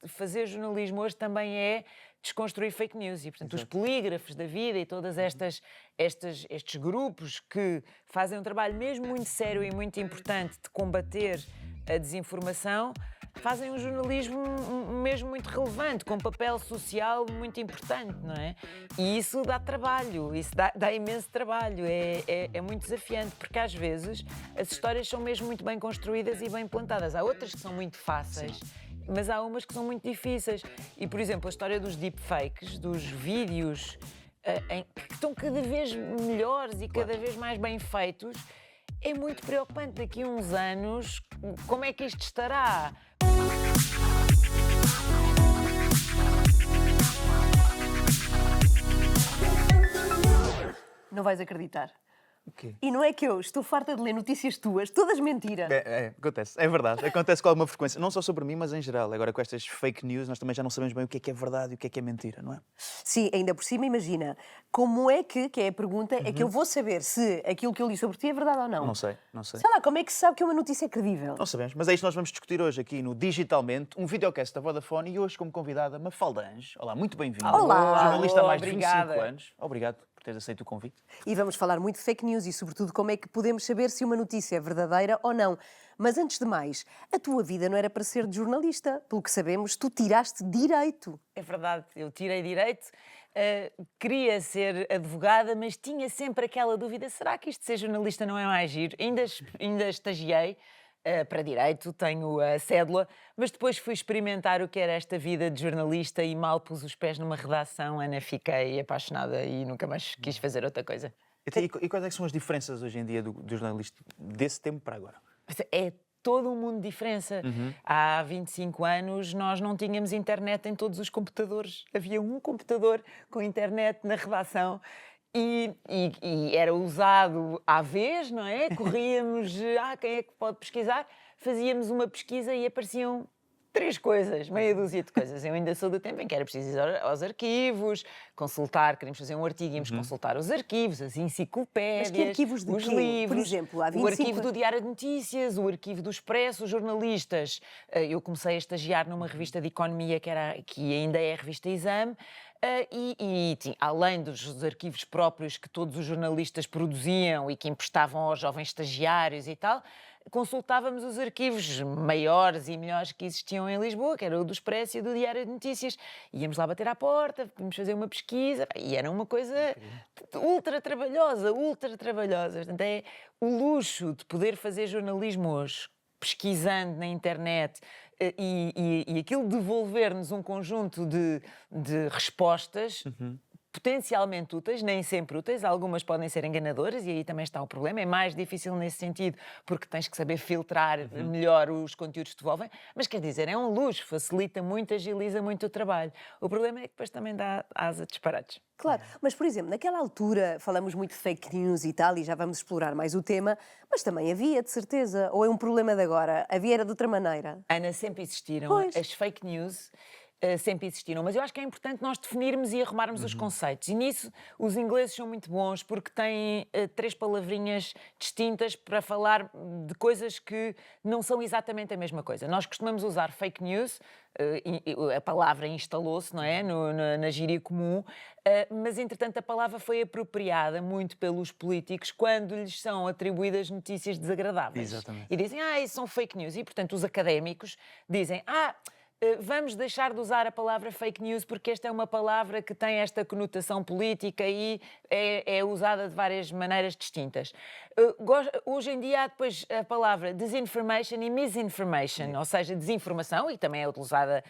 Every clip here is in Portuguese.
fazer jornalismo hoje também é desconstruir fake news. E, portanto, os polígrafos da vida e todas estes grupos que fazem um trabalho mesmo muito sério e muito importante de combater a desinformação, fazem um jornalismo mesmo muito relevante, com um papel social muito importante, não é? E isso dá trabalho, isso dá imenso trabalho, é muito desafiante, porque às vezes as histórias são mesmo muito bem construídas e bem plantadas. Há outras que são muito fáceis, mas há umas que são muito difíceis. E, por exemplo, a história dos deepfakes, dos vídeos que estão cada vez melhores e cada vez mais bem feitos, é muito preocupante. Daqui a uns anos, como é que isto estará? Não vais acreditar. O quê? E não é que eu estou farta de ler notícias tuas, todas mentira. Acontece, é verdade. Acontece com alguma frequência. Não só sobre mim, mas em geral. Agora, com estas fake news, nós também já não sabemos bem o que é verdade e o que é mentira, não é? Sim, ainda por cima, imagina, como é que é a pergunta, é que eu vou saber se aquilo que eu li sobre ti é verdade ou não. Não sei, não sei. Sei lá, como é que se sabe que uma notícia é credível? Não sabemos, mas é isto que nós vamos discutir hoje aqui no Digitalmente, um videocast da Vodafone e hoje como convidada Mafalda Anjos. Olá, muito bem-vinda. Olá. Jornalista há mais de Obrigada. 25 anos. Obrigado por teres aceito o convite. E vamos falar muito de fake news e, sobretudo, como é que podemos saber se uma notícia é verdadeira ou não. Mas, antes de mais, a tua vida não era para ser de jornalista. Pelo que sabemos, tu tiraste Direito. É verdade, eu tirei Direito, queria ser advogada, mas tinha sempre aquela dúvida, será que isto de ser jornalista não é mais giro? Ainda estagiei para Direito, tenho a cédula, mas depois fui experimentar o que era esta vida de jornalista e mal pus os pés numa redação, Ana, fiquei apaixonada e nunca mais quis fazer outra coisa. E quais é que são as diferenças hoje em dia do jornalista desse tempo para agora? É todo um mundo de diferença. Há 25 anos nós não tínhamos internet em todos os computadores. Havia um computador com internet na redação e era usado à vez, não é? Corríamos, quem é que pode pesquisar? Fazíamos uma pesquisa e apareciam 3 coisas, meia dúzia de coisas. Eu ainda sou do tempo em que era preciso ir aos arquivos, consultar, queríamos fazer um artigo, íamos consultar os arquivos, as enciclopédias, Mas que arquivos de os quê? livros, Por exemplo, há o 25 arquivo do Diário de Notícias, o arquivo do Expresso, os jornalistas. Eu comecei a estagiar numa revista de economia que ainda é a revista Exame, além dos arquivos próprios que todos os jornalistas produziam e que emprestavam aos jovens estagiários e tal, consultávamos os arquivos maiores e melhores que existiam em Lisboa, que era o do Expresso e do Diário de Notícias. Íamos lá bater à porta, íamos fazer uma pesquisa, e era uma coisa ultra trabalhosa. Portanto, é o luxo de poder fazer jornalismo hoje, pesquisando na internet, e aquilo devolver-nos um conjunto de respostas potencialmente úteis, nem sempre úteis, algumas podem ser enganadoras e aí também está o problema, é mais difícil nesse sentido porque tens que saber filtrar melhor os conteúdos que te devolvem, mas quer dizer, é um luxo, facilita muito, agiliza muito o trabalho. O problema é que depois também dá asa a disparates. Claro, mas, por exemplo, naquela altura falamos muito de fake news e tal, e já vamos explorar mais o tema, mas também havia, de certeza, ou é um problema de agora? Havia era de outra maneira? Ana, sempre existiram. Pois. As fake news sempre existiram, mas eu acho que é importante nós definirmos e arrumarmos os conceitos. E nisso os ingleses são muito bons porque têm 3 palavrinhas distintas para falar de coisas que não são exatamente a mesma coisa. Nós costumamos usar fake news, a palavra instalou-se, não é? Na gíria comum, mas entretanto a palavra foi apropriada muito pelos políticos quando lhes são atribuídas notícias desagradáveis. Exatamente. E dizem, isso são fake news. E portanto os académicos dizem, vamos deixar de usar a palavra fake news porque esta é uma palavra que tem esta conotação política e é usada de várias maneiras distintas. Hoje em dia há depois a palavra disinformation e misinformation, ou seja, desinformação, e também é utilizada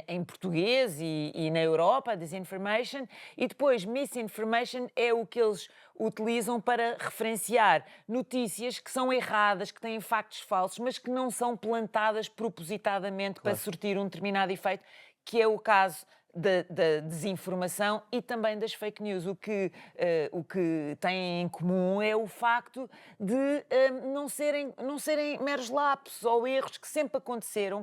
em português e na Europa, disinformation, e depois misinformation é o que eles utilizam para referenciar notícias que são erradas, que têm factos falsos, mas que não são plantadas propositadamente para sortir um determinado efeito, que é o caso da desinformação e também das fake news. O que têm em comum é o facto de não serem meros lapsos ou erros que sempre aconteceram,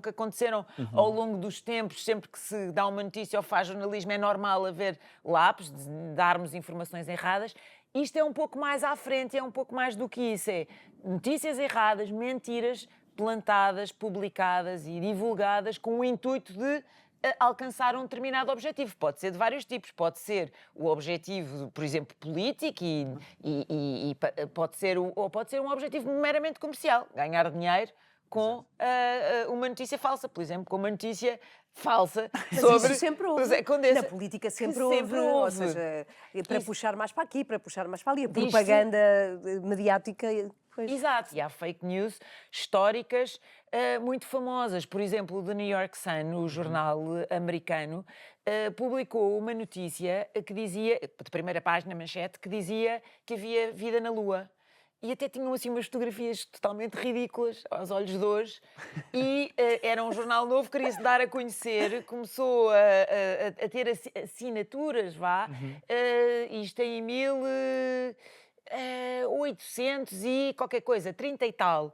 ao longo dos tempos. Sempre que se dá uma notícia ou faz jornalismo é normal haver lapsos, de darmos informações erradas. Isto é um pouco mais à frente, é um pouco mais do que isso. É notícias erradas, mentiras, plantadas, publicadas e divulgadas com o intuito de alcançar um determinado objetivo. Pode ser de vários tipos. Pode ser o objetivo, por exemplo, político pode ser ou pode ser um objetivo meramente comercial. Ganhar dinheiro com uma notícia falsa. Por exemplo, com uma notícia falsa sobre isso sempre houve. o Zé Condessa. Na política sempre Sempre houve. Ou houve. seja, para Isso. puxar mais para aqui, para puxar mais para ali. A Diz-se- propaganda mediática. Pois. Exato. E há fake news históricas muito famosas. Por exemplo, o The New York Sun, o jornal americano, publicou uma notícia que dizia, de primeira página, manchete, que dizia que havia vida na Lua. E até tinham assim umas fotografias totalmente ridículas aos olhos de hoje. E era um jornal novo, queria-se dar a conhecer, começou a ter assinaturas, isto em 1800 e qualquer coisa, 30 e tal.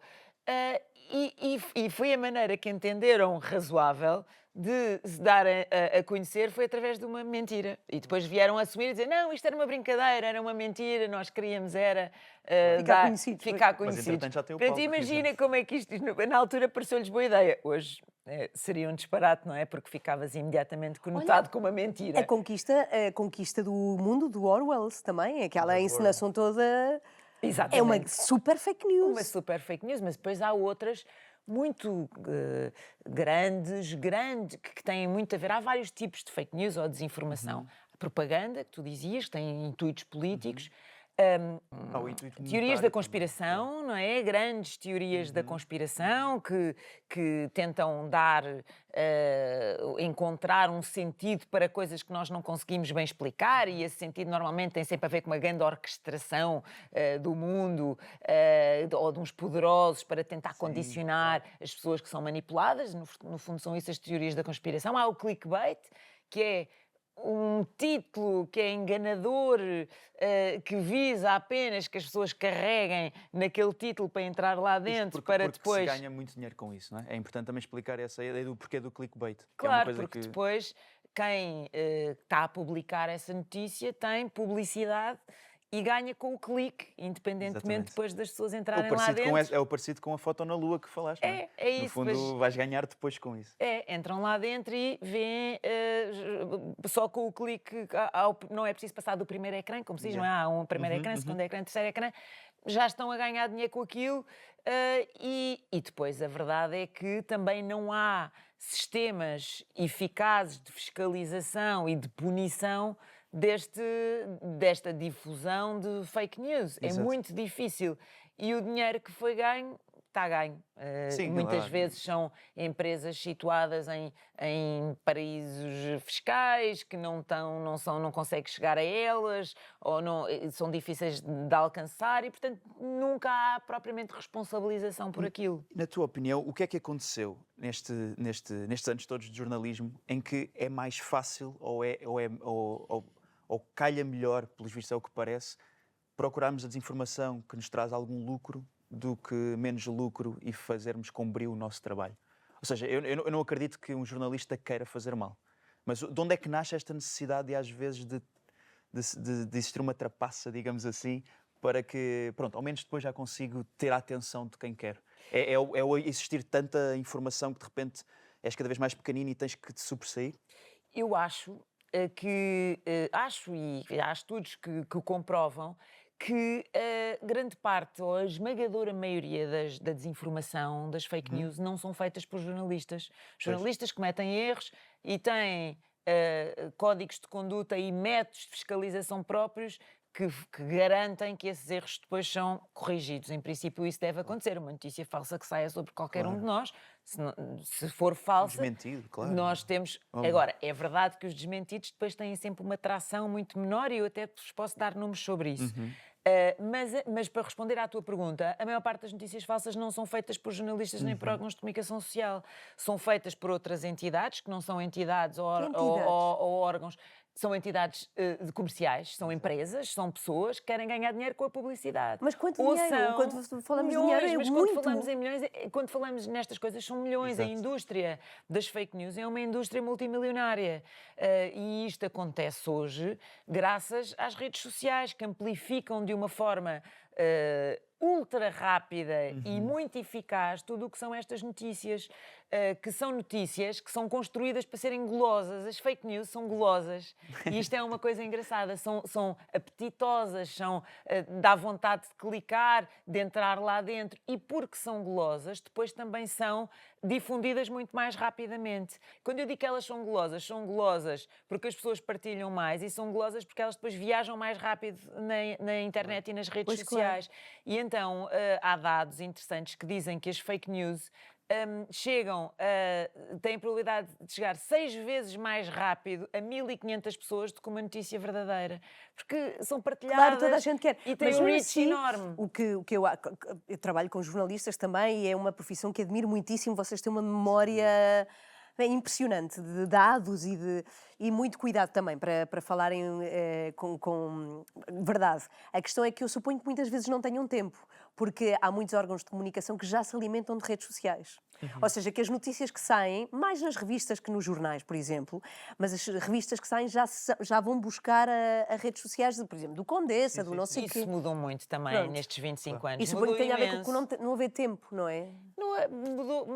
E foi a maneira que entenderam razoável de se dar a conhecer foi através de uma mentira. E depois vieram assumir e dizer, não, isto era uma brincadeira, era uma mentira, nós queríamos era Ficar conhecidos. ficar Mas, conhecidos. entretanto, já tem o Portanto, palco, imagina exato. como é que isto, na altura pareceu-lhes boa ideia. Hoje seria um disparate, não é? Porque ficavas imediatamente conotado como uma mentira. A conquista do mundo do Orwell também, aquela encenação toda. Exatamente. É uma super fake news. Uma super fake news, mas depois há outras muito grandes, que têm muito a ver. Há vários tipos de fake news ou desinformação. A propaganda, que tu dizias, que tem intuitos políticos. Há o intuito Teorias monetário da também. conspiração, não é? Grandes teorias da conspiração que tentam encontrar um sentido para coisas que nós não conseguimos bem explicar, e esse sentido normalmente tem sempre a ver com uma grande orquestração do mundo ou de uns poderosos para tentar condicionar as pessoas que são manipuladas. No fundo são isso as teorias da conspiração. Há o clickbait, que é um título que é enganador, que visa apenas que as pessoas carreguem naquele título para entrar lá Isto dentro, porque depois... se ganha muito dinheiro com isso, não é? É importante também explicar essa ideia do porquê do clickbait. Que é uma Claro, coisa porque que... depois quem está a publicar essa notícia tem publicidade e ganha com o clique, independentemente Exatamente. depois das pessoas É entrarem o lá parecido dentro. é o parecido com a foto na lua que falaste, não é? É isso, No fundo, pois- vais ganhar depois com isso. Entram lá dentro e veem, só com o clique, não é preciso passar do primeiro ecrã, como se diz, não é? Há um primeiro ecrã, segundo ecrã, terceiro ecrã, já estão a ganhar dinheiro com aquilo, e depois a verdade é que também não há sistemas eficazes de fiscalização e de punição desta difusão de fake news. É Exato. muito difícil. E o dinheiro que foi ganho está ganho. Sim, Muitas claro. vezes são empresas situadas em paraísos fiscais que não conseguem chegar a elas ou são difíceis de alcançar e, portanto, nunca há propriamente responsabilização por aquilo. Na tua opinião, o que é que aconteceu nestes anos todos de jornalismo em que é mais fácil ou calha melhor, pelos vistos é o que parece, procurarmos a desinformação que nos traz algum lucro do que menos lucro e fazermos com brio o nosso trabalho? Ou seja, eu não acredito que um jornalista queira fazer mal. Mas de onde é que nasce esta necessidade de, às vezes, de existir uma trapaça, digamos assim, para que, pronto, ao menos depois já consigo ter a atenção de quem quero? É o existir tanta informação que, de repente, és cada vez mais pequenino e tens que te sobressair? Eu acho e há estudos que comprovam que grande parte ou a esmagadora maioria da desinformação, das fake news, não são feitas por jornalistas. Jornalistas cometem erros e têm códigos de conduta e métodos de fiscalização próprios que garantem que esses erros depois são corrigidos. Em princípio, isso deve acontecer. Uma notícia falsa que saia sobre qualquer um de nós, se for falsa, Desmentido, claro. nós temos... Óbvio. Agora, é verdade que os desmentidos depois têm sempre uma tração muito menor e eu até vos posso dar números sobre isso. Mas para responder à tua pergunta, a maior parte das notícias falsas não são feitas por jornalistas nem por órgãos de comunicação social. São feitas por outras entidades, que não são entidades ou órgãos, são entidades comerciais, são empresas, são pessoas que querem ganhar dinheiro com a publicidade. Mas quanto Ou dinheiro? são Quando falamos de milhões, dinheiro é mas muito. quando falamos em milhões, quando falamos nestas coisas são milhões. Exato. A indústria das fake news é uma indústria multimilionária. E isto acontece hoje graças às redes sociais, que amplificam de uma forma ultra rápida e muito eficaz tudo o que são estas notícias, que são notícias que são construídas para serem golosas. As fake news são golosas e isto é uma coisa engraçada, são apetitosas, dá vontade de clicar, de entrar lá dentro, e porque são golosas, depois também são difundidas muito mais rapidamente. Quando eu digo que elas são golosas porque as pessoas partilham mais, e são golosas porque elas depois viajam mais rápido na internet e nas redes Pois, sociais. Claro. E então há dados interessantes que dizem que as fake news têm a probabilidade de chegar 6 vezes mais rápido a 1.500 pessoas do que uma notícia verdadeira. Porque são partilhadas. Claro, toda a gente quer. E tem Mas um mesmo reach assim, enorme. o que eu trabalho com jornalistas também e é uma profissão que admiro muitíssimo. Vocês têm uma memória impressionante de dados e muito cuidado também para falarem com verdade. A questão é que eu suponho que muitas vezes não tenham tempo, porque há muitos órgãos de comunicação que já se alimentam de redes sociais. Ou seja, que as notícias que saem, mais nas revistas que nos jornais, por exemplo, mas as revistas que saem já vão buscar a redes sociais, por exemplo, do Condessa, do não sei o quê. Isso mudou muito também Pronto. nestes 25 anos. E suponho que tem a ver Mudou com imenso. não haver tempo, não é?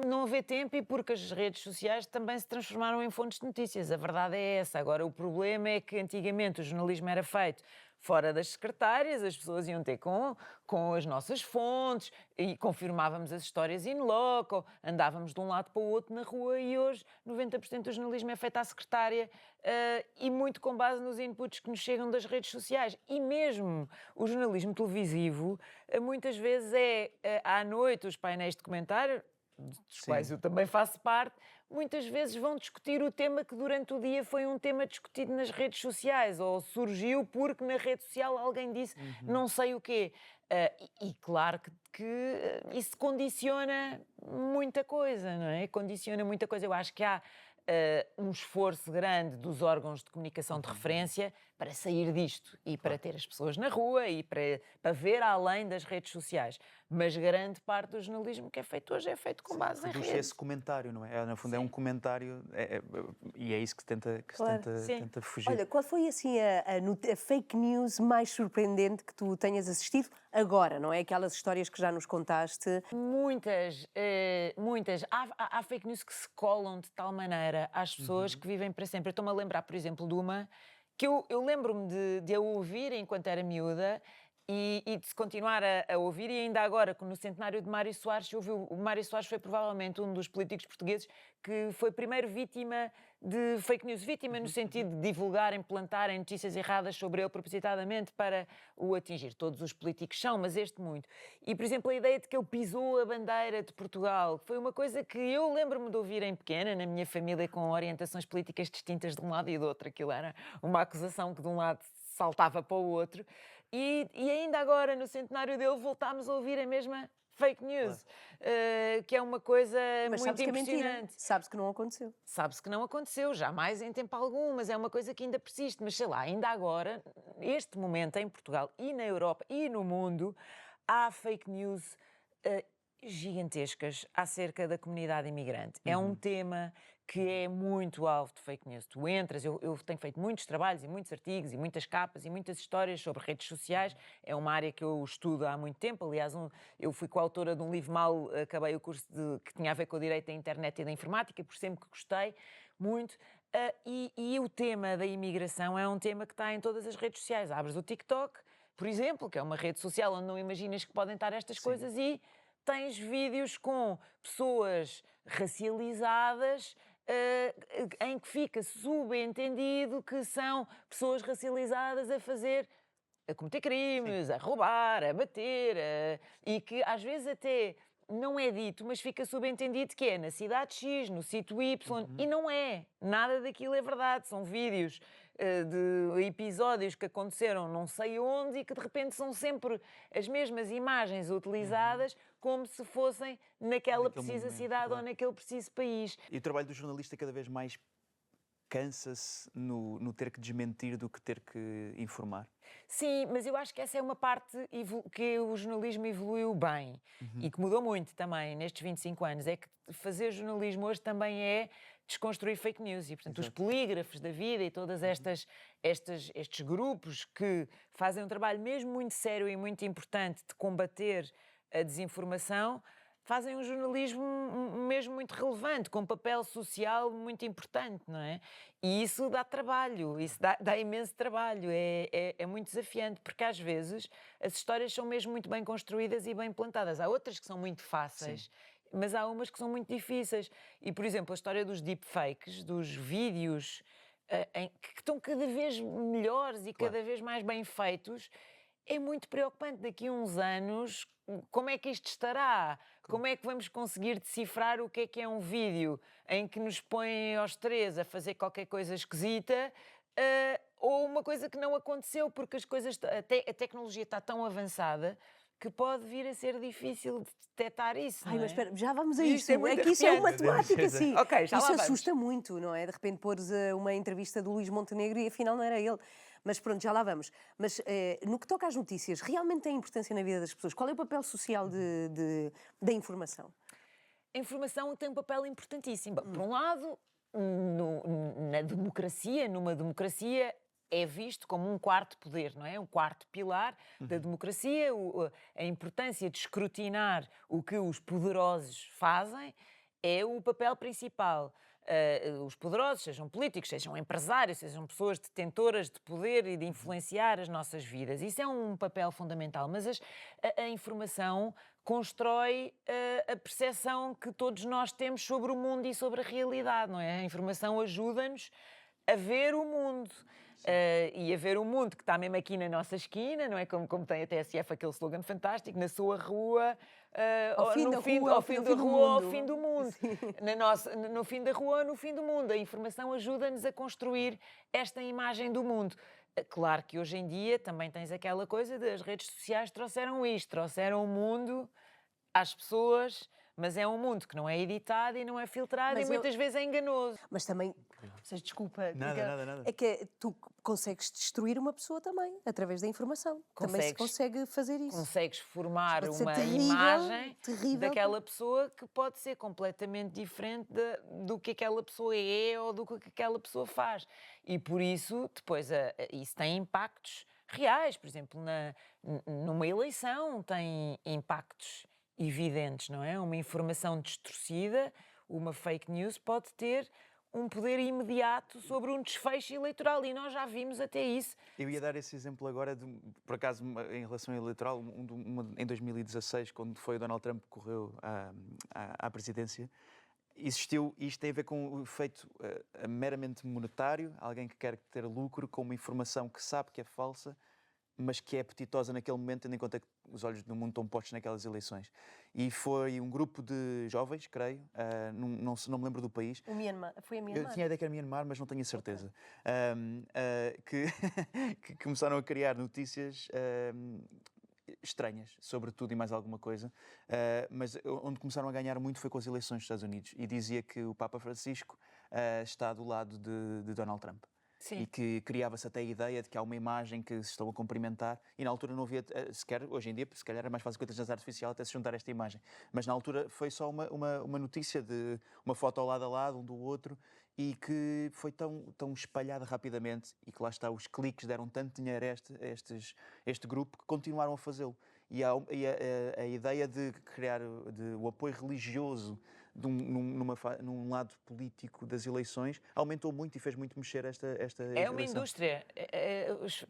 Não haver tempo, e porque as redes sociais também se transformaram em fontes de notícias. A verdade é essa. Agora, o problema é que antigamente o jornalismo era feito fora das secretárias, as pessoas iam ter com as nossas fontes e confirmávamos as histórias in loco, andávamos de um lado para o outro na rua, e hoje 90% do jornalismo é feito à secretária e muito com base nos inputs que nos chegam das redes sociais. E mesmo o jornalismo televisivo, muitas vezes à noite, os painéis de comentário, dos quais eu também faço parte, muitas vezes vão discutir o tema que durante o dia foi um tema discutido nas redes sociais, ou surgiu porque na rede social alguém disse não sei o quê. E claro que isso condiciona muita coisa, não é? Condiciona muita coisa. Eu acho que há um esforço grande dos órgãos de comunicação de referência para sair disto e para ter as pessoas na rua e para ver além das redes sociais. Mas grande parte do jornalismo que é feito hoje é feito com base em Reduz redes. esse comentário, não é? No fundo é um comentário e é isso que se tenta, Claro. tenta fugir. Olha, qual foi assim a fake news mais surpreendente que tu tenhas assistido agora, não é? Aquelas histórias que já nos contaste. Muitas. Há fake news que se colam de tal maneira às pessoas que vivem para sempre. Eu estou-me a lembrar, por exemplo, de uma que eu lembro-me de a ouvir enquanto era miúda e de se continuar a ouvir, e ainda agora, no centenário de Mário Soares, se ouviu. O Mário Soares foi provavelmente um dos políticos portugueses que foi primeiro vítima de fake news. Vítima no sentido de divulgarem, plantarem notícias erradas sobre ele propositadamente para o atingir. Todos os políticos são, mas este muito. E, por exemplo, a ideia de que ele pisou a bandeira de Portugal foi uma coisa que eu lembro-me de ouvir em pequena, na minha família, com orientações políticas distintas de um lado e do outro. Aquilo era uma acusação que de um lado saltava para o outro. E ainda agora, no centenário dele, voltámos a ouvir a mesma fake news, que é uma coisa Mas muito sabes que é mentira. impressionante. Sabes que não aconteceu. Sabe-se que não aconteceu, jamais em tempo algum, mas é uma coisa que ainda persiste. Mas sei lá, ainda agora, neste momento, em Portugal e na Europa e no mundo, há fake news gigantescas acerca da comunidade imigrante. É um tema que é muito alvo de fake news. Tu entras, eu tenho feito muitos trabalhos e muitos artigos e muitas capas e muitas histórias sobre redes sociais. É uma área que eu estudo há muito tempo. Aliás, eu fui coautora de um livro, mal acabei o curso que tinha a ver com o direito da internet e da informática, por sempre que gostei muito. E o tema da imigração é um tema que está em todas as redes sociais. Abres o TikTok, por exemplo, que é uma rede social onde não imaginas que podem estar estas coisas, e tens vídeos com pessoas racializadas em que fica subentendido que são pessoas racializadas a cometer crimes, a roubar, a bater, e que às vezes até não é dito, mas fica subentendido que é na cidade X, no sítio Y, e não é. Nada daquilo é verdade. São vídeos de episódios que aconteceram não sei onde e que de repente são sempre as mesmas imagens utilizadas como se fossem naquela Naquele precisa momento, cidade claro. ou naquele preciso país. E o trabalho do jornalista é cada vez mais cansa-se no ter que desmentir do que ter que informar. Sim, mas eu acho que essa é uma parte que o jornalismo evoluiu bem e que mudou muito também nestes 25 anos. É que fazer jornalismo hoje também é desconstruir fake news e, portanto, os Exato. polígrafos da vida e todas estes grupos que fazem um trabalho mesmo muito sério e muito importante de combater a desinformação, fazem um jornalismo mesmo muito relevante, com um papel social muito importante, não é? E isso dá trabalho, isso dá imenso trabalho, é muito desafiante, porque às vezes as histórias são mesmo muito bem construídas e bem plantadas. Há outras que são muito fáceis, mas há umas que são muito difíceis. E, por exemplo, a história dos deepfakes, dos vídeos que estão cada vez melhores e Claro. cada vez mais bem feitos, é muito preocupante. Daqui a uns anos, como é que isto estará? Como é que vamos conseguir decifrar o que é um vídeo em que nos põem aos três a fazer qualquer coisa esquisita, ou uma coisa que não aconteceu, porque a tecnologia está tão avançada que pode vir a ser difícil de detectar isso, Ai, não mas é? espera, já vamos a Isto isso. é muito Que isso é uma arrepiante. temática, sim. Ok, já lá Isso vamos. assusta muito, não é? De repente pôres uma entrevista do Luís Montenegro e afinal não era ele. Mas pronto, já lá vamos. Mas no que toca às notícias, realmente tem importância na vida das pessoas? Qual é o papel social da informação? A informação tem um papel importantíssimo. Bom, por um lado, numa democracia, é visto como um quarto poder, não é? Um quarto pilar da democracia, a importância de escrutinar o que os poderosos fazem é o papel principal. Os poderosos, sejam políticos, sejam empresários, sejam pessoas detentoras de poder e de influenciar as nossas vidas. Isso é um papel fundamental, mas a informação constrói a percepção que todos nós temos sobre o mundo e sobre a realidade, não é? A informação ajuda-nos a ver o mundo. E a ver o mundo que está mesmo aqui na nossa esquina, não é? Como tem a TSF aquele slogan fantástico, na sua rua, Ao fim da rua, ao ao fim fim da do rua, ao mundo. fim do mundo. Sim. No fim da rua, no fim do mundo. A informação ajuda-nos a construir esta imagem do mundo. Claro que hoje em dia também tens aquela coisa das redes sociais trouxeram isto, trouxeram o mundo às pessoas, mas é um mundo que não é editado e não é filtrado Mas e muitas vezes é enganoso. Mas também, vocês desculpa, Nada. é que tu consegues destruir uma pessoa também, através da informação. Também se Consegues. consegue fazer isso. Consegues formar Pode ser uma terrível, imagem terrível. daquela pessoa que pode ser completamente diferente do que aquela pessoa é ou do que aquela pessoa faz. E por isso, depois, isso tem impactos reais. Por exemplo, numa eleição tem impactos evidentes, não é? Uma informação distorcida, uma fake news pode ter um poder imediato sobre um desfecho eleitoral e nós já vimos até isso. Eu ia dar esse exemplo agora, por acaso, em relação ao eleitoral, em 2016, quando foi o Donald Trump que correu à presidência, existiu, isto tem a ver com o efeito meramente monetário, alguém que quer ter lucro com uma informação que sabe que é falsa, mas que é apetitosa naquele momento, tendo em conta que os olhos do mundo estão postos naquelas eleições. E foi um grupo de jovens, creio, não me lembro do país. O Myanmar, foi a Eu Myanmar? tinha a ideia que era Myanmar, mas não tenho a certeza. Que começaram a criar notícias estranhas sobre tudo e mais alguma coisa, mas onde começaram a ganhar muito foi com as eleições dos Estados Unidos e dizia que o Papa Francisco está do lado de Donald Trump. Sim. E que criava-se até a ideia de que há uma imagem que se estão a cumprimentar e na altura não havia sequer, hoje em dia, se calhar é mais fácil com a inteligência artificial até se juntar a esta imagem, mas na altura foi só uma notícia de uma foto ao lado a lado, um do outro, e que foi tão espalhada rapidamente e que lá está, os cliques deram tanto dinheiro a este grupo que continuaram a fazê-lo. E a ideia de criar o apoio religioso num lado político das eleições aumentou muito e fez muito mexer esta É uma eleição. indústria.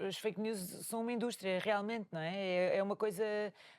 Os fake news são uma indústria, realmente, não é? É uma coisa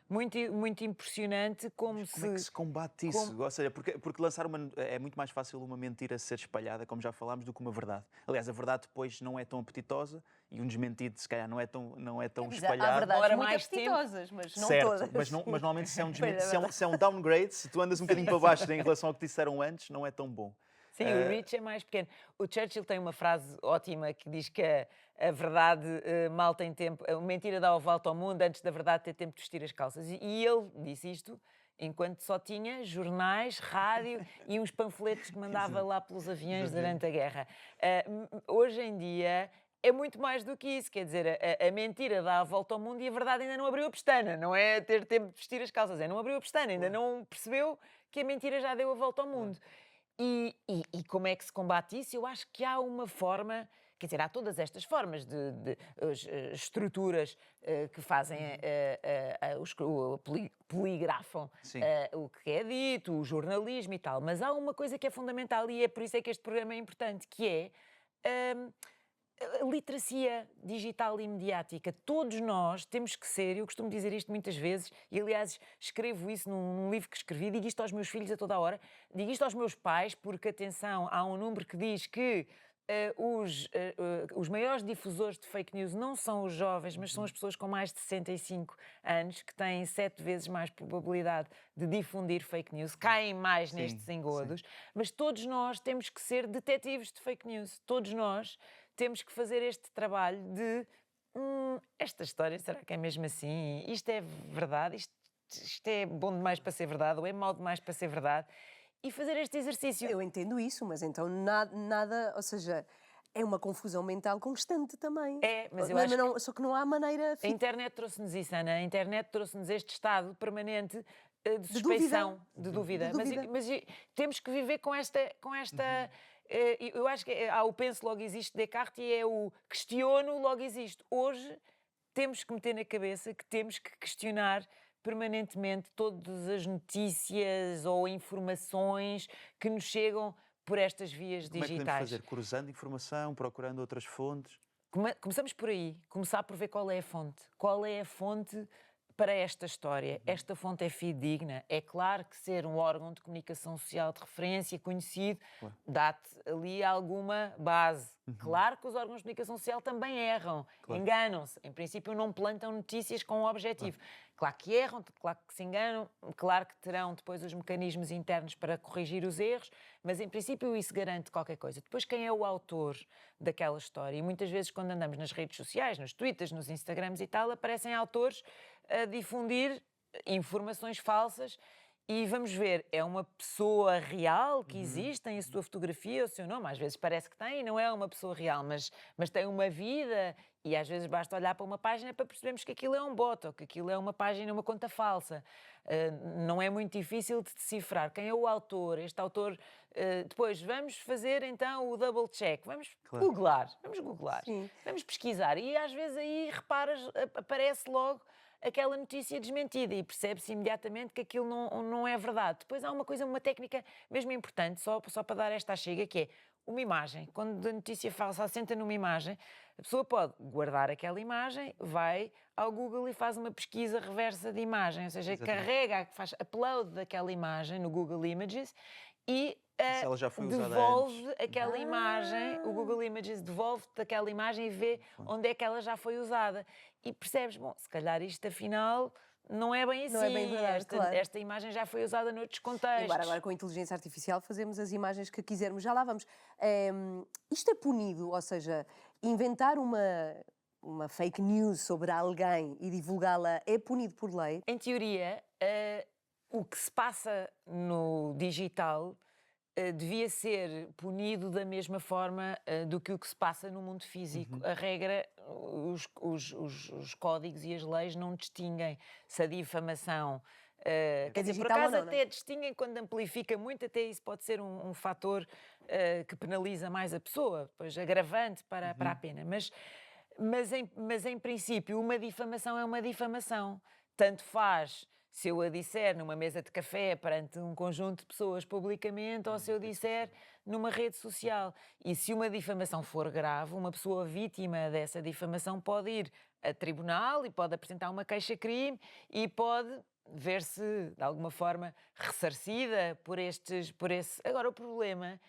muito, muito impressionante Como é que se combate isso? Ou seja, porque lançar é muito mais fácil uma mentira ser espalhada, como já falámos, do que uma verdade. Aliás, a verdade depois não é tão apetitosa e um desmentido, se calhar, não é tão Há espalhado. verdades Demora muito mais tempo. apetitosas, mas não Certo, todas. mas normalmente se é um desmentido, Pois é, se é um downgrade, se tu andas um bocadinho para baixo em relação ao que te disseram antes, não é tão bom. Sim, o reach é mais pequeno. O Churchill tem uma frase ótima que diz que a verdade mal tem tempo, a mentira dá a volta ao mundo antes da verdade ter tempo de vestir as calças. E ele disse isto enquanto só tinha jornais, rádio e uns panfletos que mandava lá pelos aviões durante a guerra. Hoje em dia é muito mais do que isso, quer dizer, a mentira dá a volta ao mundo e a verdade ainda não abriu a pestana, não é ter tempo de vestir as calças, é não abriu a pestana, ainda não percebeu que a mentira já deu a volta ao mundo. E como é que se combate isso? Eu acho que há uma forma, quer dizer, há todas estas formas de estruturas que fazem, poligrafam Sim. o que é dito, o jornalismo e tal, mas há uma coisa que é fundamental e é por isso é que este programa é importante, que é a literacia digital e mediática. Todos nós temos que ser, eu costumo dizer isto muitas vezes, e aliás escrevo isso num livro que escrevi, digo isto aos meus filhos a toda a hora, digo isto aos meus pais, porque, atenção, há um número que diz que os maiores difusores de fake news não são os jovens, mas são as pessoas com mais de 65 anos, que têm 7 vezes mais probabilidade de difundir fake news, caem mais nestes engodos, mas todos nós temos que ser detetives de fake news, todos nós temos que fazer este trabalho de esta história, será que é mesmo assim? Isto é verdade? Isto é bom demais para ser verdade ou é mau demais para ser verdade? E fazer este exercício. Eu entendo isso, mas então nada, ou seja, é uma confusão mental constante também. É, mas eu acho só que não há maneira a internet trouxe-nos isso, Ana. A internet trouxe-nos este estado permanente de suspeição, de dúvida. Mas temos que viver com esta. Eu acho que há o penso, logo existe Descartes e é o questiono, logo existe. Hoje temos que meter na cabeça que temos que questionar permanentemente todas as notícias ou informações que nos chegam por estas vias Como é que digitais. podemos fazer? Cruzando informação, procurando outras fontes? Começamos por aí, começar por ver qual é a fonte. Qual é a fonte para esta história? Esta fonte é fidedigna. É claro que ser um órgão de comunicação social de referência conhecido dá-te ali alguma base. Claro que os órgãos de comunicação social também erram, enganam-se. Em princípio não plantam notícias com um objetivo. Claro que erram, claro que se enganam, claro que terão depois os mecanismos internos para corrigir os erros, mas em princípio isso garante qualquer coisa. Depois quem é o autor daquela história? E muitas vezes quando andamos nas redes sociais, nos Twitters, nos Instagrams e tal, aparecem autores a difundir informações falsas e vamos ver, é uma pessoa real que existe, tem a sua fotografia, o seu nome, às vezes parece que tem e não é uma pessoa real, mas tem uma vida e às vezes basta olhar para uma página para percebermos que aquilo é um bot ou que aquilo é uma página, uma conta falsa. Não é muito difícil de decifrar quem é o autor, este autor. Depois vamos fazer então o double check, vamos googlar, vamos pesquisar e às vezes aí reparas, aparece logo aquela notícia desmentida e percebe-se imediatamente que aquilo não é verdade. Depois há uma técnica mesmo importante, só para dar esta chega, que é uma imagem. Quando a notícia falsa assenta numa imagem, a pessoa pode guardar aquela imagem, vai ao Google e faz uma pesquisa reversa de imagem, ou seja, faz upload daquela imagem no Google Images e se ela já foi usada devolve antes. aquela imagem, o Google Images devolve-te aquela imagem e vê onde é que ela já foi usada. E percebes, bom, se calhar isto afinal não é bem assim, Não é bem verdade, esta imagem já foi usada noutros contextos. Embora agora com a inteligência artificial fazemos as imagens que quisermos, já lá vamos. Isto é punido, ou seja, inventar uma fake news sobre alguém e divulgá-la é punido por lei? Em teoria, o que se passa no digital devia ser punido da mesma forma do que o que se passa no mundo físico. A regra, os códigos e as leis não distinguem se a difamação... quer dizer, por acaso até distinguem quando amplifica muito, até isso pode ser um fator que penaliza mais a pessoa, depois agravante para a pena. Mas em princípio, uma difamação é uma difamação. Tanto faz se eu a disser numa mesa de café perante um conjunto de pessoas publicamente ou se eu disser numa rede social. E se uma difamação for grave, uma pessoa vítima dessa difamação pode ir a tribunal e pode apresentar uma queixa-crime e pode ver-se, de alguma forma, ressarcida por esse... Agora, o problema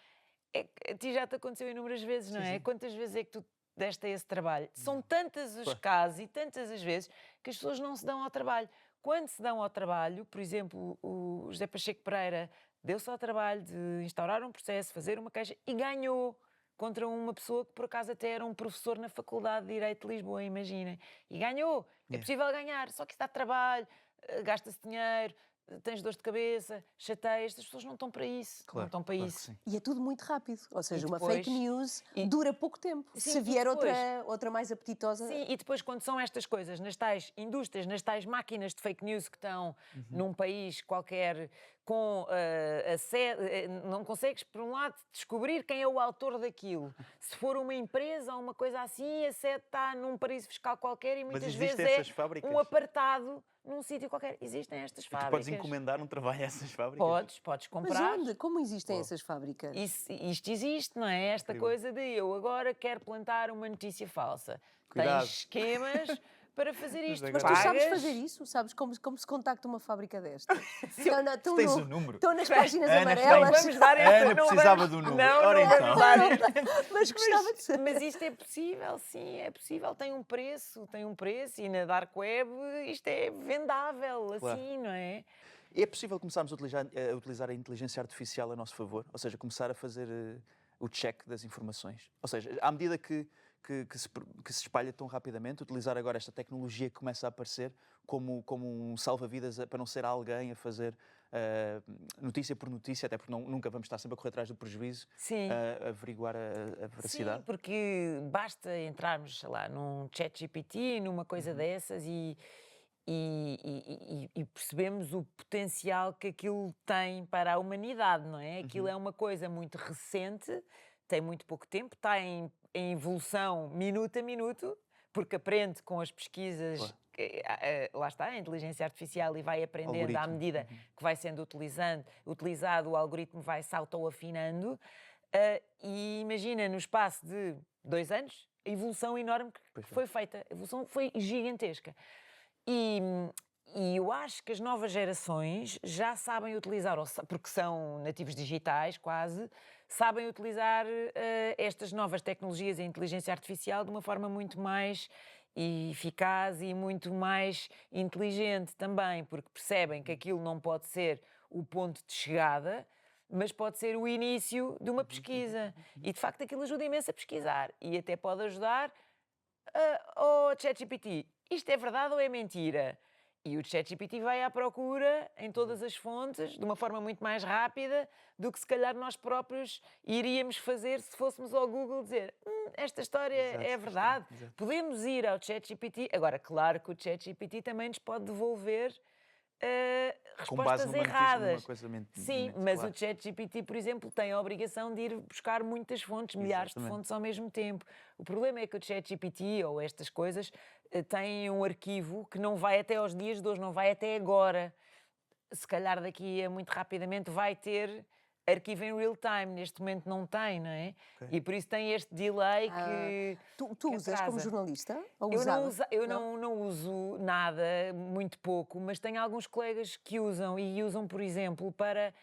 é que a ti já te aconteceu inúmeras vezes, não é? Sim. Quantas vezes é que tu deste a esse trabalho? São tantas os casos e tantas as vezes que as pessoas não se dão ao trabalho. Quando se dão ao trabalho, por exemplo, o José Pacheco Pereira deu-se ao trabalho de instaurar um processo, fazer uma queixa e ganhou contra uma pessoa que por acaso até era um professor na Faculdade de Direito de Lisboa, imaginem. E ganhou. É possível ganhar, só que isso dá trabalho, gasta-se dinheiro, tens dor de cabeça, chateias, as pessoas não estão para isso. Não Claro, estão para claro que isso. sim. E é tudo muito rápido. Ou seja, uma depois- fake news e- dura pouco tempo. Sim, Se e vier depois- outra mais apetitosa. Sim, e depois quando são estas coisas, nas tais indústrias, nas tais máquinas de fake news que estão num país qualquer com a sede, não consegues, por um lado, descobrir quem é o autor daquilo. Se for uma empresa ou uma coisa assim, a sede está num paraíso fiscal qualquer e Mas muitas vezes existem é essas fábricas? um apartado num sítio qualquer. Existem estas E tu podes fábricas. encomendar um trabalho a essas fábricas? Podes Mas comprar. onde? Como existem Uau. essas fábricas? Isto existe, não é? Esta Incrível. coisa de eu agora quero plantar uma notícia falsa. Cuidado. Tens esquemas para fazer isto. Mas Mas tu agora- sabes Pagas. fazer isso? Sabes como se contacta uma fábrica destas? Se tens o número. Estão nas páginas Ana, amarelas. Não vamos dar A esta, Ana não precisava vamos- do número. Não, Ora não então. vamos dar Mas gostava de saber. Mas isto é possível, sim, é possível. Tem um preço e na Dark Web isto é vendável, Claro. assim, não é? É possível começarmos a utilizar a inteligência artificial a nosso favor? Ou seja, começar a fazer o check das informações? Ou seja, à medida que se espalha tão rapidamente, utilizar agora esta tecnologia que começa a aparecer como um salva-vidas para não ser alguém a fazer notícia por notícia, até porque nunca vamos estar sempre a correr atrás do prejuízo, Sim. a averiguar a veracidade. Sim, porque basta entrarmos, sei lá, num ChatGPT, numa coisa dessas e percebemos o potencial que aquilo tem para a humanidade, não é? Aquilo é uma coisa muito recente, tem muito pouco tempo, está em evolução minuto a minuto, porque aprende com as pesquisas, Claro. lá está, a inteligência artificial e vai aprendendo à Algoritmo. medida que vai sendo utilizado, o algoritmo vai se auto-afinando. E imagina, no espaço de 2 anos, a evolução enorme que Pois foi feita. A evolução foi gigantesca. E eu acho que as novas gerações já sabem utilizar, porque são nativos digitais quase, sabem utilizar estas novas tecnologias e a inteligência artificial de uma forma muito mais eficaz e muito mais inteligente também, porque percebem que aquilo não pode ser o ponto de chegada, mas pode ser o início de uma pesquisa. E de facto aquilo ajuda imenso a pesquisar e até pode ajudar ChatGPT, isto é verdade ou é mentira? E o ChatGPT vai à procura em todas as fontes de uma forma muito mais rápida do que se calhar nós próprios iríamos fazer se fôssemos ao Google dizer esta história Exato, é verdade. exato. Podemos ir ao ChatGPT. Agora, claro que o ChatGPT também nos pode devolver Com base respostas numa notícia, erradas. numa coisa Sim, mente, mas claro. o ChatGPT, por exemplo, tem a obrigação de ir buscar muitas fontes, milhares de Exatamente. fontes ao mesmo tempo. O problema é que o ChatGPT ou estas coisas têm um arquivo que não vai até aos dias de hoje, não vai até agora. Se calhar daqui a muito rapidamente vai ter arquivo em real time, neste momento não tem, não é? Ok. E por isso tem este delay que... Tu que usas como atrasa. jornalista? Ou Eu, não, usavas? não uso nada, muito pouco, mas tenho alguns colegas que usam e usam, por exemplo, para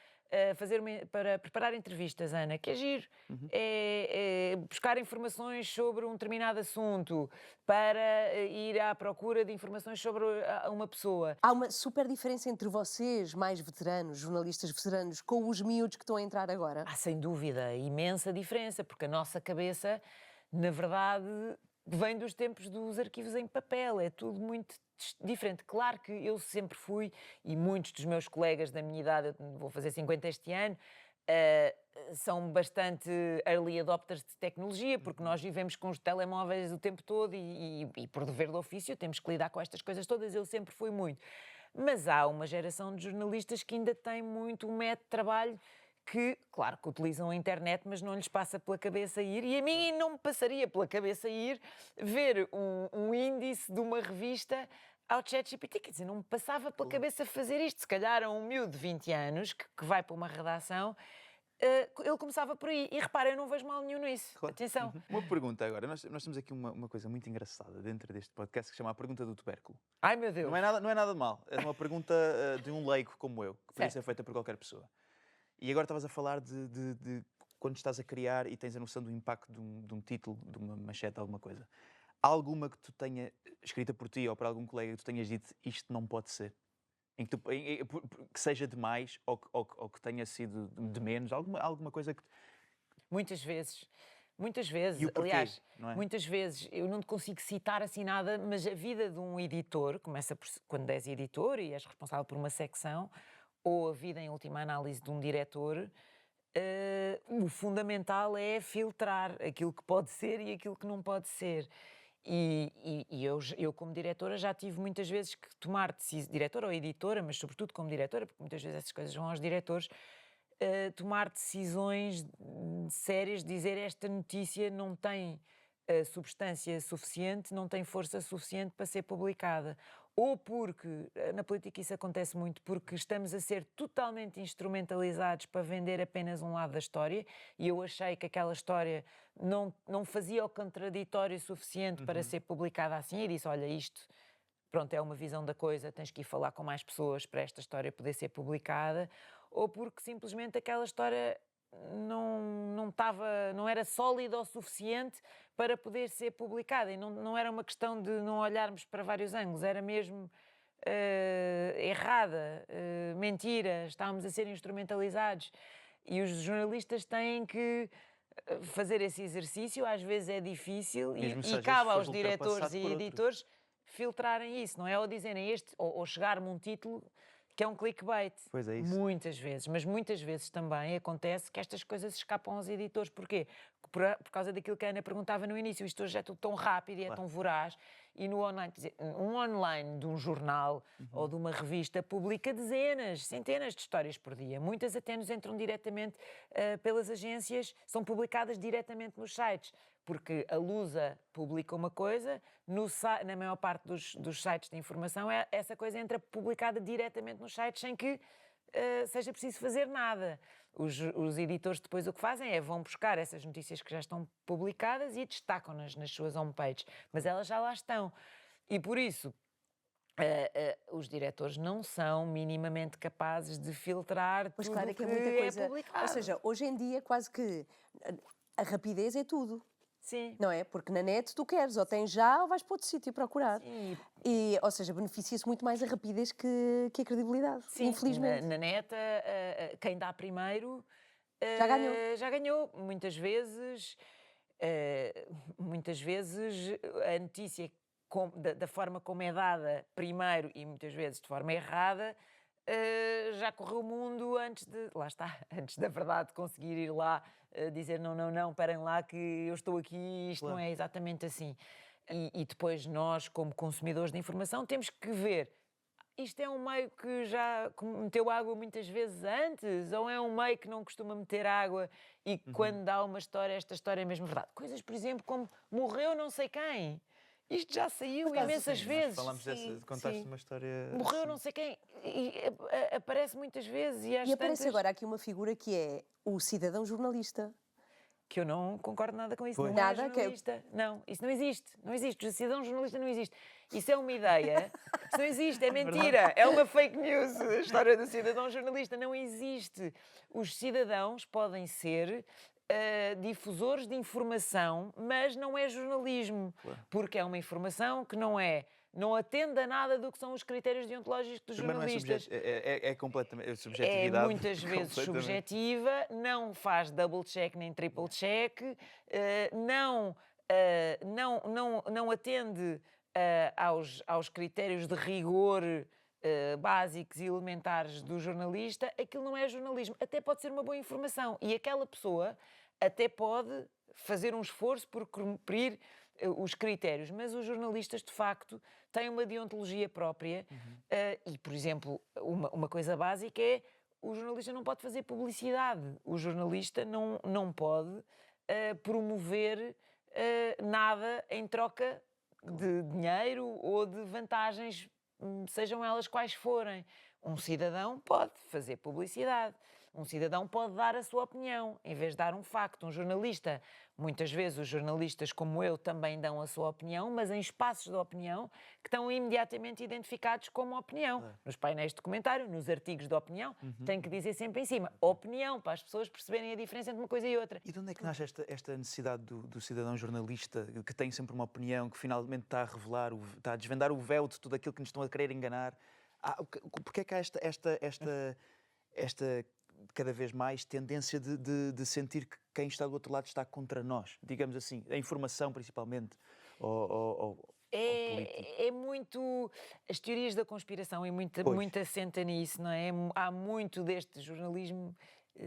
para preparar entrevistas, Ana, que é giro. É buscar informações sobre um determinado assunto, para ir à procura de informações sobre uma pessoa. Há uma super diferença entre vocês, mais veteranos, jornalistas veteranos, com os miúdos que estão a entrar agora. Há sem dúvida imensa diferença, porque a nossa cabeça, na verdade, vem dos tempos dos arquivos em papel, é tudo muito diferente. Claro que eu sempre fui, e muitos dos meus colegas da minha idade, eu vou fazer 50 este ano, são bastante early adopters de tecnologia, porque nós vivemos com os telemóveis o tempo todo e por dever de ofício temos que lidar com estas coisas todas, eu sempre fui muito. Mas há uma geração de jornalistas que ainda tem muito um método de trabalho que, claro, que utilizam a internet, mas não lhes passa pela cabeça ir, e a mim não me passaria pela cabeça ir ver um índice de uma revista ao ChatGPT, quer dizer, não me passava pela cabeça fazer isto. Se calhar um miúdo de 20 anos que vai para uma redação, ele começava por aí. E repara, eu não vejo mal nenhum nisso. Claro. Atenção. Uma pergunta agora. Nós temos aqui uma coisa muito engraçada dentro deste podcast que se chama a pergunta do tubérculo. Ai, meu Deus. Não é nada de mal. É uma pergunta de um leigo como eu, que poderia ser feita por qualquer pessoa. E agora estavas a falar de quando estás a criar e tens a noção do impacto de um título, de uma manchete, alguma coisa. Há alguma que tu tenha, escrita por ti ou por algum colega, que tu tenhas dito isto não pode ser? Que seja demais ou que tenha sido de menos? Alguma coisa que... Muitas vezes. Muitas vezes, E o porquê, aliás, não é? muitas vezes eu não te consigo citar assim nada, mas a vida de um editor começa quando és editor e és responsável por uma secção, ou a vida em última análise de um diretor. O fundamental é filtrar aquilo que pode ser e aquilo que não pode ser. E eu, como diretora, já tive muitas vezes que tomar decisões, diretora ou editora, mas sobretudo como diretora, porque muitas vezes essas coisas vão aos diretores, tomar decisões sérias, dizer esta notícia não tem substância suficiente, não tem força suficiente para ser publicada. Ou porque, na política isso acontece muito, porque estamos a ser totalmente instrumentalizados para vender apenas um lado da história, e eu achei que aquela história não fazia o contraditório suficiente para ser publicada assim, e disse, olha, isto, pronto, é uma visão da coisa, tens que ir falar com mais pessoas para esta história poder ser publicada, ou porque simplesmente aquela história não era sólida o suficiente para poder ser publicada, e não era uma questão de não olharmos para vários ângulos, era mesmo errada, mentira, estávamos a ser instrumentalizados, e os jornalistas têm que fazer esse exercício, às vezes é difícil, Mesmo se e às vezes cabe fores aos diretores ultrapassado e por outro. editores filtrarem isso, não é? Ou dizerem ou chegar-me um título que é um clickbait. Pois é isso. Muitas vezes, mas muitas vezes também acontece que estas coisas escapam aos editores. Porquê? Por causa daquilo que a Ana perguntava no início, isto hoje é tudo tão rápido e é tão voraz, e no online, quer dizer, um online de um jornal ou de uma revista publica dezenas, centenas de histórias por dia. Muitas até nos entram diretamente pelas agências, são publicadas diretamente nos sites, porque a Lusa publica uma coisa, na maior parte dos sites de informação, essa coisa entra publicada diretamente nos sites sem que seja preciso fazer nada. Os editores depois o que fazem é vão buscar essas notícias que já estão publicadas e destacam-nas nas suas homepages, mas elas já lá estão. E por isso, os diretores não são minimamente capazes de filtrar Pois tudo claro, é que que é muita é coisa. publicado. Ou seja, hoje em dia quase que a rapidez é tudo. Sim. Não é? Porque na net tu queres, ou tens já, ou vais para outro sítio procurar. Sim. E, ou seja, beneficia-se muito mais a rapidez que a credibilidade, Sim, infelizmente. na neta, quem dá primeiro Já ganhou. Já ganhou. Muitas vezes a notícia da forma como é dada primeiro e muitas vezes de forma errada já correu o mundo lá está, antes da verdade conseguir ir lá dizer não, esperem lá que eu estou aqui, isto não é exatamente assim. E depois nós, como consumidores de informação, temos que ver, isto é um meio que já meteu água muitas vezes antes, ou é um meio que não costuma meter água e quando dá uma história, esta história é mesmo verdade. Coisas, por exemplo, como morreu não sei quem. Isto já saiu Por acaso, imensas sim, vezes. Falámos contaste uma história. Morreu assim. não sei quem. E aparece muitas vezes. E, E aparece agora aqui uma figura que é o cidadão jornalista. Que eu não concordo nada com isso. Pois. Não Nada, é jornalista. Não, isso não existe. Não existe. O cidadão jornalista não existe. Isso é uma ideia. Isso não existe. É mentira. É uma fake news. A história do cidadão jornalista não existe. Os cidadãos podem ser difusores de informação, mas não é jornalismo. Porque é uma informação que não atende a nada do que são os critérios deontológicos dos Primeiro não é jornalistas. é completamente É subjetividade. muitas vezes completamente. subjetiva, não faz double check nem triple check, não atende aos critérios de rigor básicos e elementares do jornalista. Aquilo não é jornalismo. Até pode ser uma boa informação e aquela pessoa até pode fazer um esforço por cumprir os critérios, mas os jornalistas, de facto, têm uma deontologia própria e, por exemplo, uma coisa básica é o jornalista não pode fazer publicidade, o jornalista não pode promover nada em troca de dinheiro ou de vantagens, sejam elas quais forem. Um cidadão pode fazer publicidade, um cidadão pode dar a sua opinião, em vez de dar um facto. Um jornalista, muitas vezes os jornalistas como eu também dão a sua opinião, mas em espaços de opinião que estão imediatamente identificados como opinião. Nos painéis de comentário, nos artigos de opinião, tem que dizer sempre em cima, opinião, para as pessoas perceberem a diferença entre uma coisa e outra. E de onde é que nasce esta necessidade do cidadão jornalista que tem sempre uma opinião, que finalmente está a revelar, está a desvendar o véu de tudo aquilo que nos estão a querer enganar? Porque é que há esta cada vez mais tendência de sentir que quem está do outro lado está contra nós, digamos assim, a informação principalmente, ou político. É muito. As teorias da conspiração, e Pois. muito assenta nisso, não é? Há muito deste jornalismo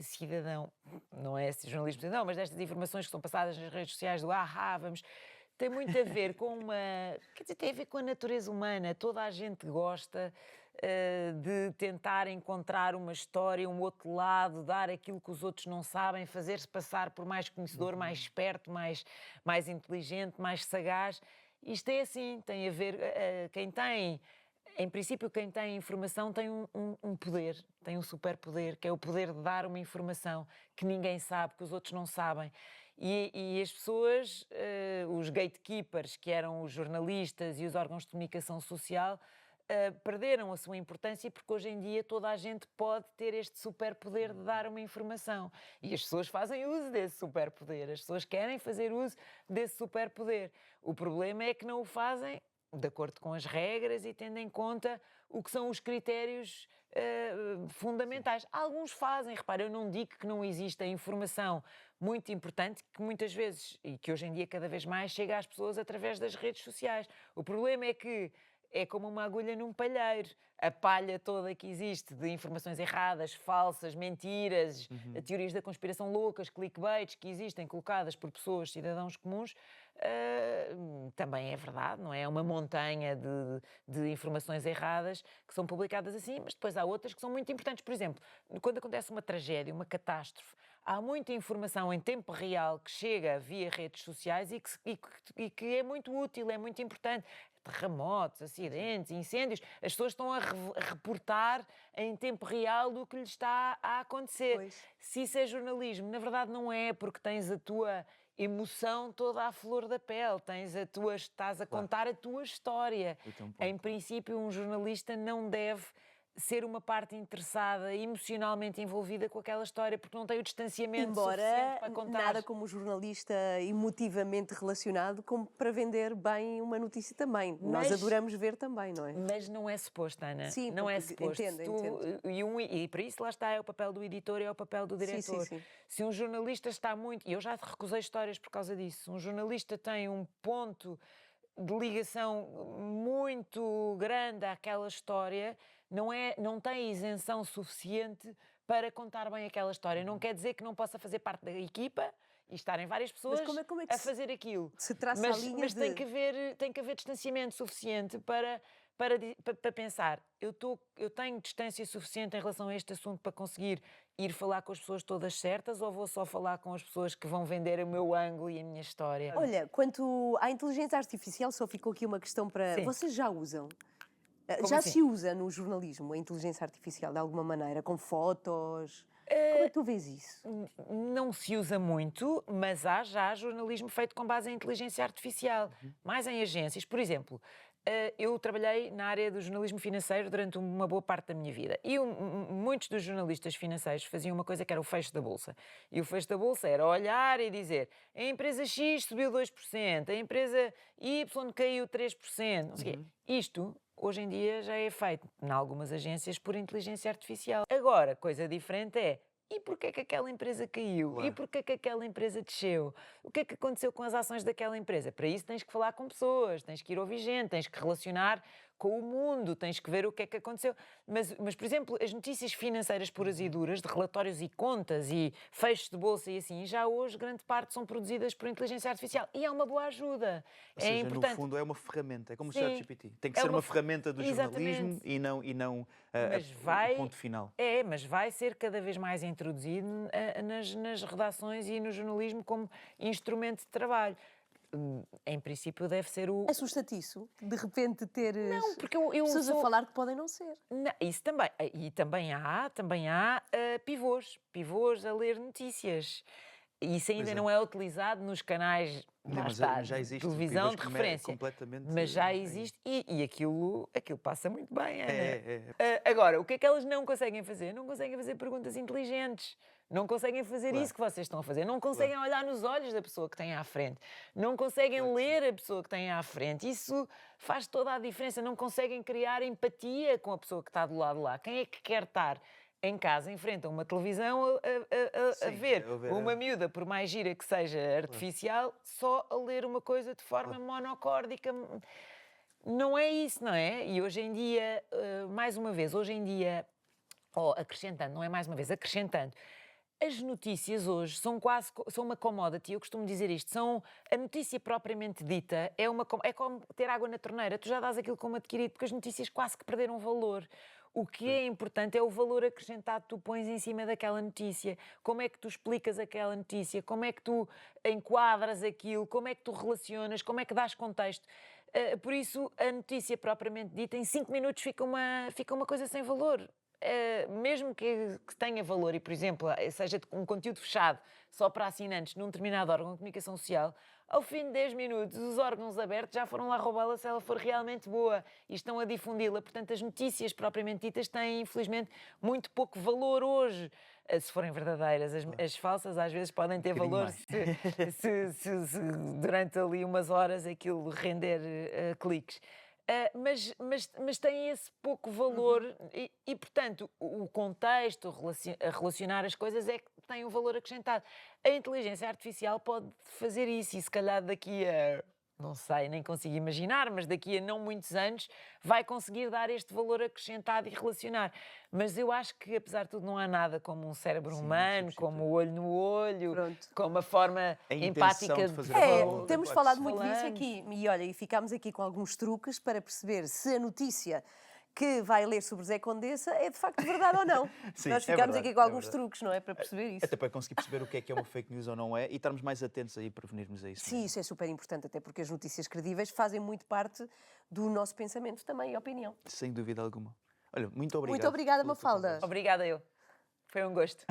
cidadão, não é esse jornalismo cidadão, mas destas informações que são passadas nas redes sociais do vamos. Tem muito a ver com uma. Quer dizer, tem a ver com a natureza humana. Toda a gente gosta de tentar encontrar uma história, um outro lado, dar aquilo que os outros não sabem, fazer-se passar por mais conhecedor, mais esperto, mais inteligente, mais sagaz. Isto é assim, tem a ver. Quem tem. Em princípio, quem tem informação tem um poder, tem um superpoder, que é o poder de dar uma informação que ninguém sabe, que os outros não sabem. E as pessoas, os gatekeepers, que eram os jornalistas e os órgãos de comunicação social, perderam a sua importância porque hoje em dia toda a gente pode ter este superpoder de dar uma informação. E as pessoas fazem uso desse superpoder, as pessoas querem fazer uso desse superpoder. O problema é que não o fazem de acordo com as regras e tendo em conta o que são os critérios fundamentais. Alguns fazem, repara, eu não digo que não existe a informação muito importante que muitas vezes, e que hoje em dia cada vez mais, chega às pessoas através das redes sociais. O problema é que é como uma agulha num palheiro. A palha toda que existe de informações erradas, falsas, mentiras, teorias da conspiração loucas, clickbaits que existem colocadas por pessoas, cidadãos comuns, também é verdade, não é? É uma montanha de informações erradas que são publicadas assim, mas depois há outras que são muito importantes. Por exemplo, quando acontece uma tragédia, uma catástrofe, há muita informação em tempo real que chega via redes sociais e que é muito útil, é muito importante. Terremotos, acidentes, incêndios, as pessoas estão a reportar em tempo real do que lhes está a acontecer. Pois. Se isso é jornalismo, na verdade não é, porque tens a tua emoção toda à flor da pele, estás a contar a tua história. Em princípio, um jornalista não deve ser uma parte interessada, emocionalmente envolvida com aquela história, porque não tem o distanciamento suficiente Embora para contar. nada como jornalista emotivamente relacionado como para vender bem uma notícia também. Nós Mas- adoramos ver também, não é? Mas não é suposto, Ana. Sim, não é porque- suposto. entendo. E para isso lá está, é o papel do editor e é o papel do Sim, diretor. sim. Se um jornalista está muito... E eu já recusei histórias por causa disso. Um jornalista tem um ponto de ligação muito grande àquela história, não tem isenção suficiente para contar bem aquela história. Não quer dizer que não possa fazer parte da equipa e estarem várias pessoas como é que a fazer aquilo. se traça mas a linha mas de... tem que haver distanciamento suficiente para pensar, eu tenho distância suficiente em relação a este assunto para conseguir ir falar com as pessoas todas certas, ou vou só falar com as pessoas que vão vender o meu ângulo e a minha história? Olha, quanto à inteligência artificial, só ficou aqui uma questão para... Sim. Vocês já usam? Como Já assim? se usa no jornalismo a inteligência artificial de alguma maneira, com fotos? Como é que tu vês isso? Não se usa muito, mas há já jornalismo feito com base em inteligência artificial, mais em agências. Por exemplo, eu trabalhei na área do jornalismo financeiro durante uma boa parte da minha vida e muitos dos jornalistas financeiros faziam uma coisa que era o fecho da bolsa. E o fecho da bolsa era olhar e dizer: a empresa X subiu 2%, a empresa Y caiu 3%. Não sei o quê. Isto, hoje em dia, já é feito em algumas agências por inteligência artificial. Agora, coisa diferente é: e porquê que aquela empresa caiu? Claro. E porquê que aquela empresa desceu? O que é que aconteceu com as ações daquela empresa? Para isso tens que falar com pessoas, tens que ir ouvir gente, tens que relacionar com o mundo, tens que ver o que é que aconteceu. Mas por exemplo, as notícias financeiras puras e duras, de relatórios e contas e fechos de bolsa e assim, já hoje grande parte são produzidas por inteligência artificial. E é uma boa ajuda. Ou seja, é importante. no fundo é uma ferramenta, é como o Sim. ChatGPT. Tem que É ser uma uma ferramenta do jornalismo Exatamente. e não Mas o ponto final. Mas vai ser cada vez mais introduzido nas redações e no jornalismo como instrumento de trabalho. Em princípio deve ser o... Assusta-te isso? De repente teres Não, porque eu pessoas sou... a falar que podem não ser. Não, isso também. E também há pivôs a ler notícias. Isso ainda Pois é. não é utilizado nos canais Não, mas está, já existe televisão pivôs de referência. completamente... Mas já existe e aquilo passa muito bem, Ana. É. Agora, o que é que elas não conseguem fazer? Não conseguem fazer perguntas inteligentes. Não conseguem fazer Claro. isso que vocês estão a fazer. Não conseguem olhar nos olhos da pessoa que tem à frente. Não conseguem ler a pessoa que tem à frente. Isso faz toda a diferença. Não conseguem criar empatia com a pessoa que está do lado de lá. Quem é que quer estar em casa, enfrentam uma televisão a Sim, ver a ver uma miúda, por mais gira que seja artificial, só a ler uma coisa de forma monocórdica. Não é isso, não é? E hoje em dia, mais uma vez, hoje em dia, acrescentando, não é mais uma vez, acrescentando, as notícias hoje são quase são uma commodity, eu costumo dizer isto, são a notícia propriamente dita, é como ter água na torneira, tu já dás aquilo como adquirido, porque as notícias quase que perderam valor. O que é importante é o valor acrescentado que tu pões em cima daquela notícia, como é que tu explicas aquela notícia, como é que tu enquadras aquilo, como é que tu relacionas, como é que dás contexto. Por isso, a notícia propriamente dita, em 5 minutos fica uma coisa sem valor. Mesmo que tenha valor e, por exemplo, seja um conteúdo fechado só para assinantes num determinado órgão de comunicação social, ao fim de 10 minutos os órgãos abertos já foram lá roubá-la se ela for realmente boa e estão a difundi-la. Portanto, as notícias propriamente ditas têm, infelizmente, muito pouco valor hoje. Se forem verdadeiras, as falsas às vezes podem ter bocadinho valor mais. se durante ali umas horas aquilo render cliques. Mas tem esse pouco valor e, portanto, o contexto, a relacionar as coisas é que tem um valor acrescentado. A inteligência artificial pode fazer isso e se calhar daqui a, não sei, nem consigo imaginar, mas daqui a não muitos anos vai conseguir dar este valor acrescentado e relacionar. Mas eu acho que, apesar de tudo, não há nada como um cérebro Sim, humano, substitui. como o olho no olho, Pronto. como a forma A intenção empática de fazer a É, pergunta, temos claro que falado sim. muito disso Falamos. aqui. E olha, e ficámos aqui com alguns truques para perceber se a notícia que vai ler sobre Zé Condessa é de facto verdade ou não. Sim, Nós é ficámos verdade, aqui com é alguns verdade. truques, não é? Para perceber isso. Até para conseguir perceber o que é uma fake news ou não é e estarmos mais atentos aí, prevenirmos a isso. Sim, mesmo. isso é super importante, até porque as notícias credíveis fazem muito parte do nosso pensamento também e opinião. Sem dúvida alguma. Olha, muito obrigado. Muito obrigada, pela tua Mafalda. conversa. Obrigada eu. Foi um gosto.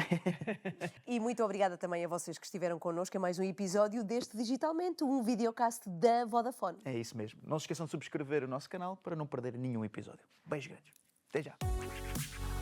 E muito obrigada também a vocês que estiveram connosco em mais um episódio deste Digitalmente, um videocast da Vodafone. É isso mesmo. Não se esqueçam de subscrever o nosso canal para não perder nenhum episódio. Beijos grandes. Até já.